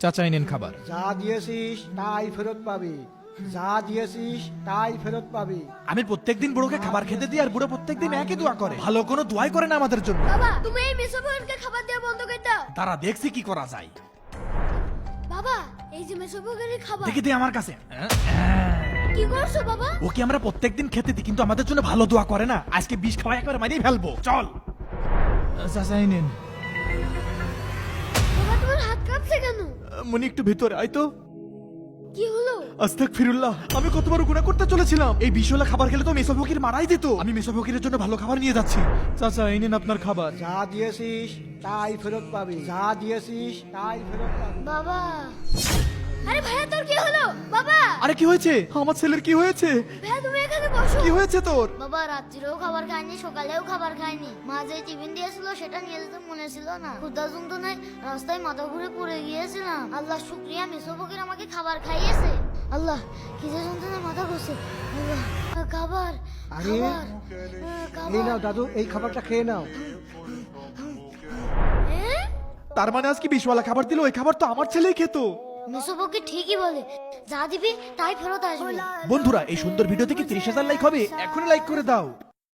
চাচা এনেন খাবার। যা দিয়েছিস তাই ফেরত পাবি, যা দিয়েছিস তাই ফেরত পাবি। আমি প্রত্যেকদিন বুড়োকে খাবার খেতে দিই আর বুড়ো প্রত্যেকদিন একই দোয়া করে, ভালো কোনো দোয়াই করে না আমাদের জন্য। বাবা তুমি এই মেসোবুকে খাবার দেওয়া বন্ধ করে দাও। তারা দেখছি কি করা যায়। বাবা এই যে মেসোবুকের খাবার দেখে দে আমার কাছে। কি করছো বাবা? ওকে আমরা প্রত্যেকদিন খেতে দিই কিন্তু আমাদের জন্য ভালো দোয়া করে না। আজকে বিষ খাওয়া একবার মারিয়ে ফেলবো। চল চাচা এনেন। বাবা তোমার হাত কাঁপছে কেন? মনি একটু ভিতরে আয় তো। কি হলো? আস্তাগফিরুল্লাহ, আমি কতবার গুনাহ করতে চলেছিলাম। এই বিষওয়ালা খাবার খেলে তো মেসো ফকির মারাই দিত। আমি মেসো ফকিরের জন্য ভালো খাবার নিয়ে যাচ্ছি। চাচা এই নিন আপনার খাবার। যা দিয়েছিস তাই ফেরত পাবি, যা দিয়েছিস তাই ফেরত পাবি। বাবা আরে ভাইয়া তোর কি হলো? বাবা আরে কি হয়েছে? আমার ছেলের কি হয়েছে? ভাইয়া তুমি এখানে বসো। কি হয়েছে তোর? বাবা রাত্রিরেও খাবার খায়নি, সকালেও খাবার খায়নি। মা যে টিফিন দিয়েছিল সেটা নিয়ে যেতে মনে ছিল না। ক্ষুধা যন্ত্রণায় রাস্তায় মাথা ঘুরে পড়ে গিয়েছিলাম। আল্লাহ শুকরিয়া মেসো ফকির আমাকে খাবার খাইয়েছে। আল্লাহ কি যে যন্ত্রণায় মাথা ঘুরছে। আল্লাহ খাবার আরে, খাবার এই নাও দাদু, এই খাবারটা খেয়ে নাও। তার মানে আজকে বিষওয়ালা খাবার দিল, ওই খাবার তো আমার ছেলেই খেত। মেসো ফকির ঠিকই বলে, যা দিবি তাই ফেরত আসবে। বন্ধুরা এই সুন্দর ভিডিও থেকে 30,000 লাইক হবে, এখনই লাইক করে দাও।